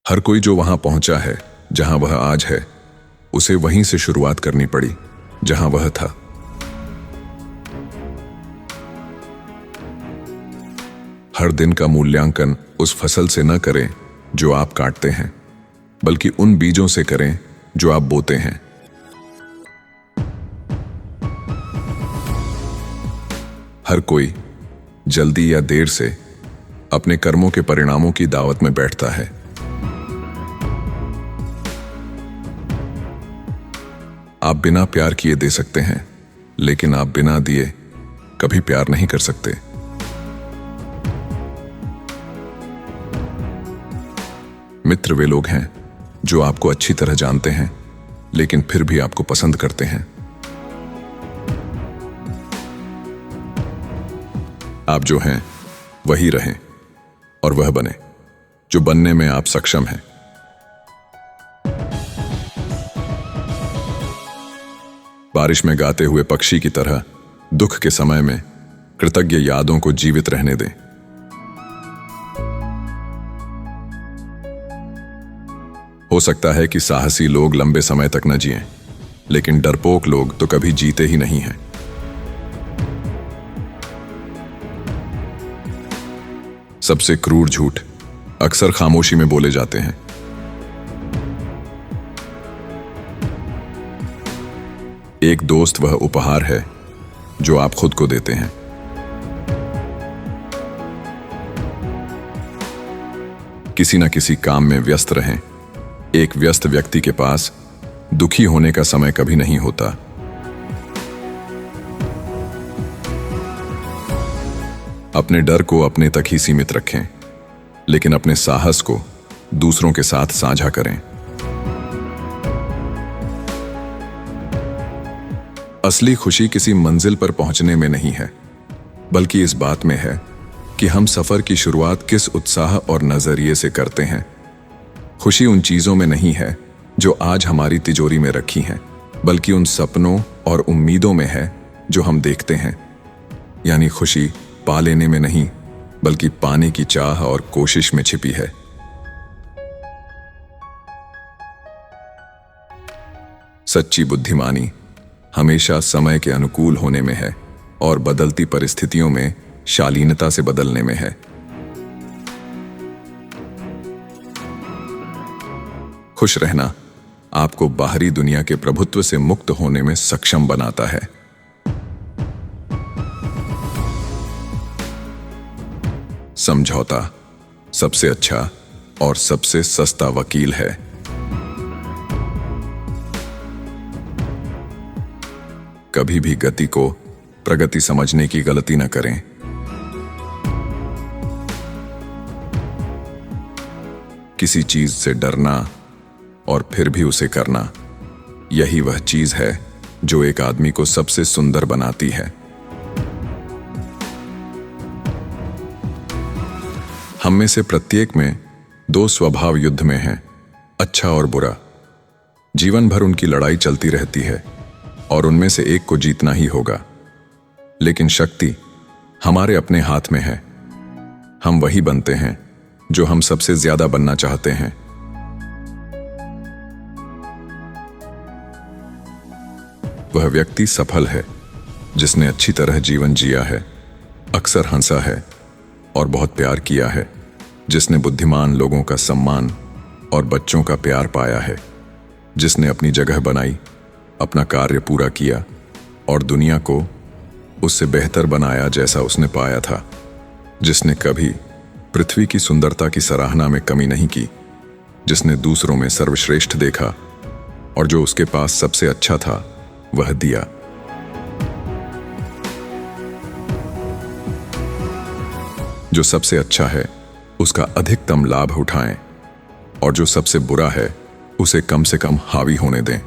हर कोई जो वहां पहुंचा है जहां वह आज है, उसे वहीं से शुरुआत करनी पड़ी जहां वह था। हर दिन का मूल्यांकन उस फसल से न करें जो आप काटते हैं, बल्कि उन बीजों से करें जो आप बोते हैं। हर कोई जल्दी या देर से अपने कर्मों के परिणामों की दावत में बैठता है। आप बिना प्यार किए दे सकते हैं, लेकिन आप बिना दिए कभी प्यार नहीं कर सकते। मित्र वे लोग हैं जो आपको अच्छी तरह जानते हैं, लेकिन फिर भी आपको पसंद करते हैं। आप जो हैं वही रहें और वह बने जो बनने में आप सक्षम हैं। बारिश में गाते हुए पक्षी की तरह दुख के समय में कृतज्ञ यादों को जीवित रहने दें। हो सकता है कि साहसी लोग लंबे समय तक न जिएं, लेकिन डरपोक लोग तो कभी जीते ही नहीं हैं। सबसे क्रूर झूठ अक्सर खामोशी में बोले जाते हैं। एक दोस्त वह उपहार है जो आप खुद को देते हैं। किसी न किसी काम में व्यस्त रहें। एक व्यस्त व्यक्ति के पास दुखी होने का समय कभी नहीं होता। अपने डर को अपने तक ही सीमित रखें, लेकिन अपने साहस को दूसरों के साथ साझा करें। असली खुशी किसी मंजिल पर पहुंचने में नहीं है, बल्कि इस बात में है कि हम सफर की शुरुआत किस उत्साह और नजरिए से करते हैं। खुशी उन चीजों में नहीं है जो आज हमारी तिजोरी में रखी हैं, बल्कि उन सपनों और उम्मीदों में है जो हम देखते हैं। यानी खुशी पा लेने में नहीं, बल्कि पाने की चाह और कोशिश में छिपी है। सच्ची बुद्धिमानी हमेशा समय के अनुकूल होने में है और बदलती परिस्थितियों में शालीनता से बदलने में है। खुश रहना आपको बाहरी दुनिया के प्रभुत्व से मुक्त होने में सक्षम बनाता है। समझौता सबसे अच्छा और सबसे सस्ता वकील है। कभी भी गति को प्रगति समझने की गलती न करें। किसी चीज से डरना और फिर भी उसे करना, यही वह चीज है जो एक आदमी को सबसे सुंदर बनाती है। हम में से प्रत्येक में दो स्वभाव युद्ध में हैं, अच्छा और बुरा। जीवन भर उनकी लड़ाई चलती रहती है और उनमें से एक को जीतना ही होगा। लेकिन शक्ति हमारे अपने हाथ में है। हम वही बनते हैं जो हम सबसे ज्यादा बनना चाहते हैं। वह व्यक्ति सफल है जिसने अच्छी तरह जीवन जिया है, अक्सर हंसा है और बहुत प्यार किया है, जिसने बुद्धिमान लोगों का सम्मान और बच्चों का प्यार पाया है, जिसने अपनी जगह बनाई, अपना कार्य पूरा किया और दुनिया को उससे बेहतर बनाया जैसा उसने पाया था, जिसने कभी पृथ्वी की सुंदरता की सराहना में कमी नहीं की, जिसने दूसरों में सर्वश्रेष्ठ देखा और जो उसके पास सबसे अच्छा था वह दिया। जो सबसे अच्छा है उसका अधिकतम लाभ उठाएं और जो सबसे बुरा है उसे कम से कम हावी होने दें।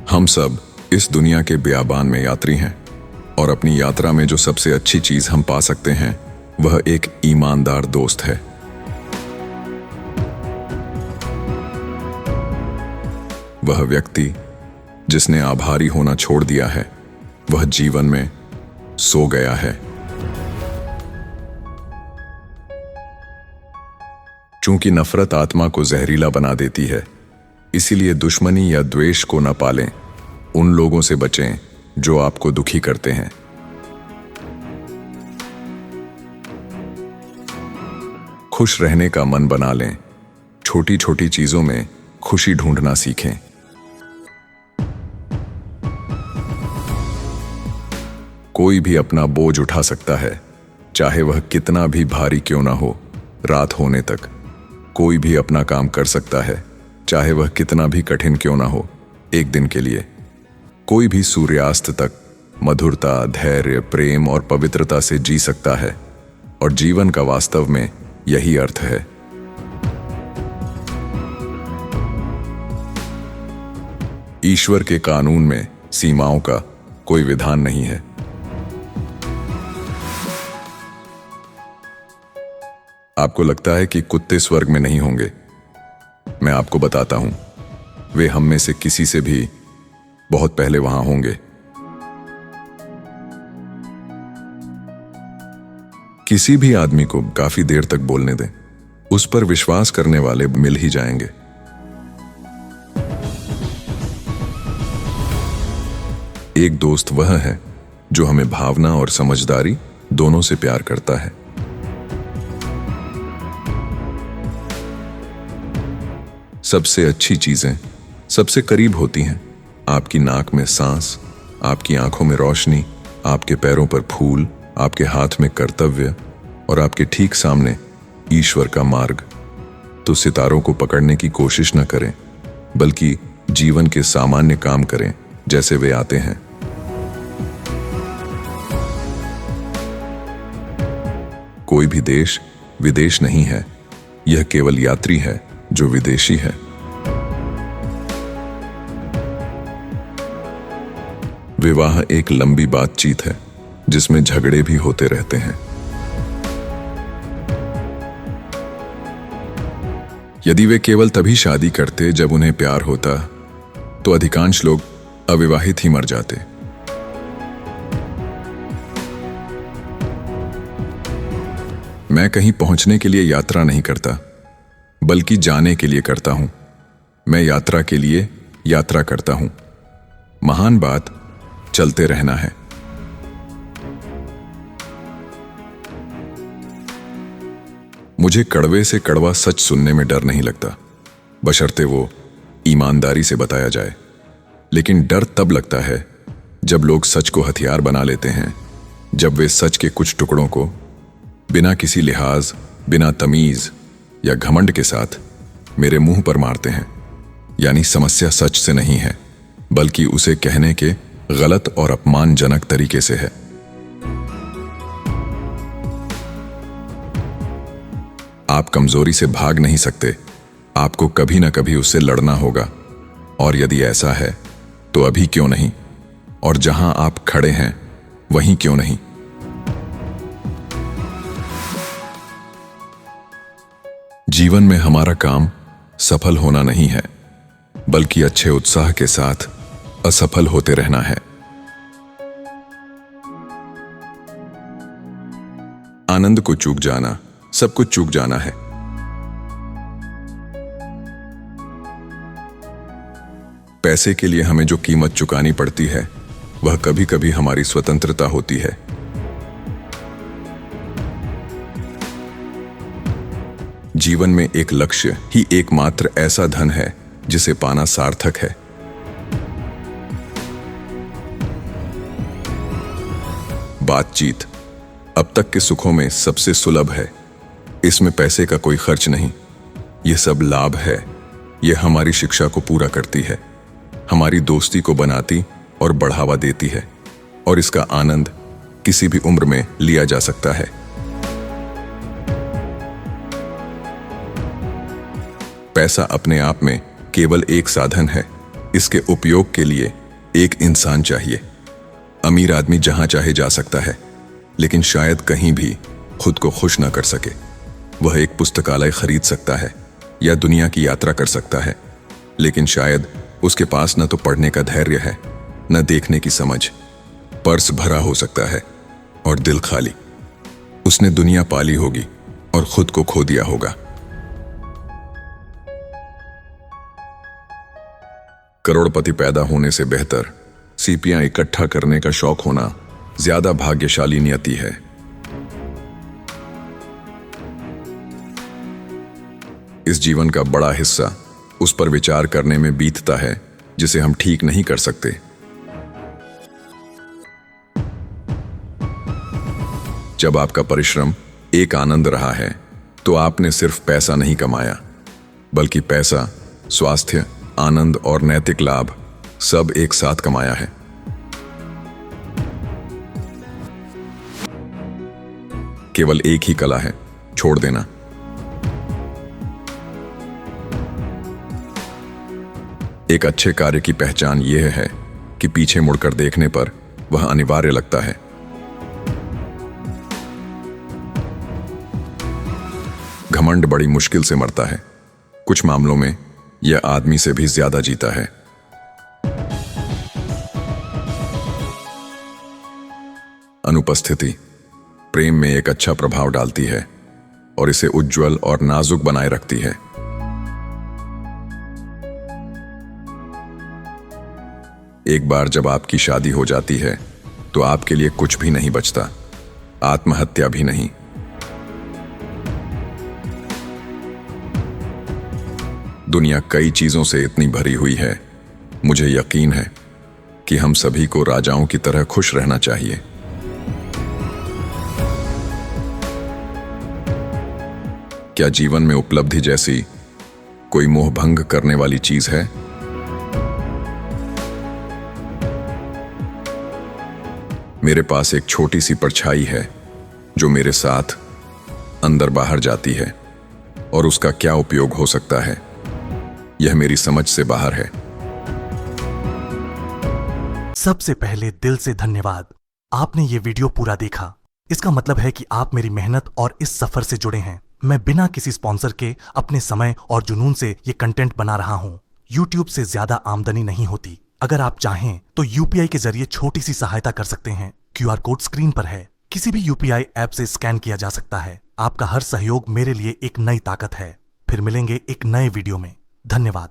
हम सब इस दुनिया के बियाबान में यात्री हैं और अपनी यात्रा में जो सबसे अच्छी चीज हम पा सकते हैं वह एक ईमानदार दोस्त है। वह व्यक्ति जिसने आभारी होना छोड़ दिया है, वह जीवन में सो गया है। चूंकि नफरत आत्मा को जहरीला बना देती है, इसीलिए दुश्मनी या द्वेष को न पालें। उन लोगों से बचें जो आपको दुखी करते हैं। खुश रहने का मन बना लें। छोटी छोटी चीजों में खुशी ढूंढना सीखें। कोई भी अपना बोझ उठा सकता है, चाहे वह कितना भी भारी क्यों ना हो। रात होने तक कोई भी अपना काम कर सकता है, चाहे वह कितना भी कठिन क्यों ना हो। एक दिन के लिए कोई भी सूर्यास्त तक मधुरता, धैर्य, प्रेम और पवित्रता से जी सकता है। और जीवन का वास्तव में यही अर्थ है। ईश्वर के कानून में सीमाओं का कोई विधान नहीं है। आपको लगता है कि कुत्ते स्वर्ग में नहीं होंगे। मैं आपको बताता हूं, वे हम में से किसी से भी बहुत पहले वहां होंगे। किसी भी आदमी को काफी देर तक बोलने दें, उस पर विश्वास करने वाले मिल ही जाएंगे। एक दोस्त वह है जो हमें भावना और समझदारी दोनों से प्यार करता है। सबसे अच्छी चीजें सबसे करीब होती हैं। आपकी नाक में सांस, आपकी आंखों में रोशनी, आपके पैरों पर फूल, आपके हाथ में कर्तव्य और आपके ठीक सामने ईश्वर का मार्ग। तो सितारों को पकड़ने की कोशिश न करें, बल्कि जीवन के सामान्य काम करें जैसे वे आते हैं। कोई भी देश विदेश नहीं है, यह केवल यात्री है जो विदेशी है। विवाह एक लंबी बातचीत है जिसमें झगड़े भी होते रहते हैं। यदि वे केवल तभी शादी करते जब उन्हें प्यार होता, तो अधिकांश लोग अविवाहित ही मर जाते। मैं कहीं पहुंचने के लिए यात्रा नहीं करता, बल्कि जाने के लिए करता हूं। मैं यात्रा के लिए यात्रा करता हूं। महान बात चलते रहना है। मुझे कड़वे से कड़वा सच सुनने में डर नहीं लगता, बशर्ते वो ईमानदारी से बताया जाए। लेकिन डर तब लगता है जब लोग सच को हथियार बना लेते हैं, जब वे सच के कुछ टुकड़ों को बिना किसी लिहाज, बिना तमीज या घमंड के साथ मेरे मुंह पर मारते हैं। यानी समस्या सच से नहीं है, बल्कि उसे कहने के गलत और अपमानजनक तरीके से है। आप कमजोरी से भाग नहीं सकते, आपको कभी ना कभी उससे लड़ना होगा। और यदि ऐसा है तो अभी क्यों नहीं, और जहां आप खड़े हैं वहीं क्यों नहीं। जीवन में हमारा काम सफल होना नहीं है, बल्कि अच्छे उत्साह के साथ असफल होते रहना है। आनंद को चूक जाना, सब कुछ चूक जाना है। पैसे के लिए हमें जो कीमत चुकानी पड़ती है, वह कभी कभी हमारी स्वतंत्रता होती है। जीवन में एक लक्ष्य ही एकमात्र ऐसा धन है जिसे पाना सार्थक है। बातचीत अब तक के सुखों में सबसे सुलभ है। इसमें पैसे का कोई खर्च नहीं, यह सब लाभ है। यह हमारी शिक्षा को पूरा करती है, हमारी दोस्ती को बनाती और बढ़ावा देती है, और इसका आनंद किसी भी उम्र में लिया जा सकता है। पैसा अपने आप में केवल एक साधन है, इसके उपयोग के लिए एक इंसान चाहिए। अमीर आदमी जहां चाहे जा सकता है, लेकिन शायद कहीं भी खुद को खुश न कर सके। वह एक पुस्तकालय खरीद सकता है या दुनिया की यात्रा कर सकता है, लेकिन शायद उसके पास न तो पढ़ने का धैर्य है, न देखने की समझ। पर्स भरा हो सकता है और दिल खाली। उसने दुनिया पाली होगी और खुद को खो दिया होगा। करोड़पति पैदा होने से बेहतर सीपियां इकट्ठा करने का शौक होना ज्यादा भाग्यशाली नियति है। इस जीवन का बड़ा हिस्सा उस पर विचार करने में बीतता है जिसे हम ठीक नहीं कर सकते। जब आपका परिश्रम एक आनंद रहा है तो आपने सिर्फ पैसा नहीं कमाया, बल्कि पैसा, स्वास्थ्य, आनंद और नैतिक लाभ सब एक साथ कमाया है। केवल एक ही कला है, छोड़ देना। एक अच्छे कार्य की पहचान यह है कि पीछे मुड़कर देखने पर वह अनिवार्य लगता है। घमंड बड़ी मुश्किल से मरता है, कुछ मामलों में यह आदमी से भी ज्यादा जीता है। अनुपस्थिति प्रेम में एक अच्छा प्रभाव डालती है और इसे उज्जवल और नाजुक बनाए रखती है। एक बार जब आपकी शादी हो जाती है तो आपके लिए कुछ भी नहीं बचता, आत्महत्या भी नहीं। दुनिया कई चीजों से इतनी भरी हुई है, मुझे यकीन है कि हम सभी को राजाओं की तरह खुश रहना चाहिए। क्या जीवन में उपलब्धि जैसी कोई मोह भंग करने वाली चीज है? मेरे पास एक छोटी सी परछाई है जो मेरे साथ अंदर बाहर जाती है, और उसका क्या उपयोग हो सकता है यह मेरी समझ से बाहर है। सबसे पहले दिल से धन्यवाद, आपने ये वीडियो पूरा देखा। इसका मतलब है कि आप मेरी मेहनत और इस सफर से जुड़े हैं। मैं बिना किसी स्पॉन्सर के अपने समय और जुनून से ये कंटेंट बना रहा हूँ। YouTube से ज्यादा आमदनी नहीं होती। अगर आप चाहें तो UPI के जरिए छोटी सी सहायता कर सकते हैं। QR कोड स्क्रीन पर है। किसी भी UPI ऐप से स्कैन किया जा सकता है। आपका हर सहयोग मेरे लिए एक नई ताकत है। फिर मिलेंगे एक नए वीडियो में। धन्यवाद।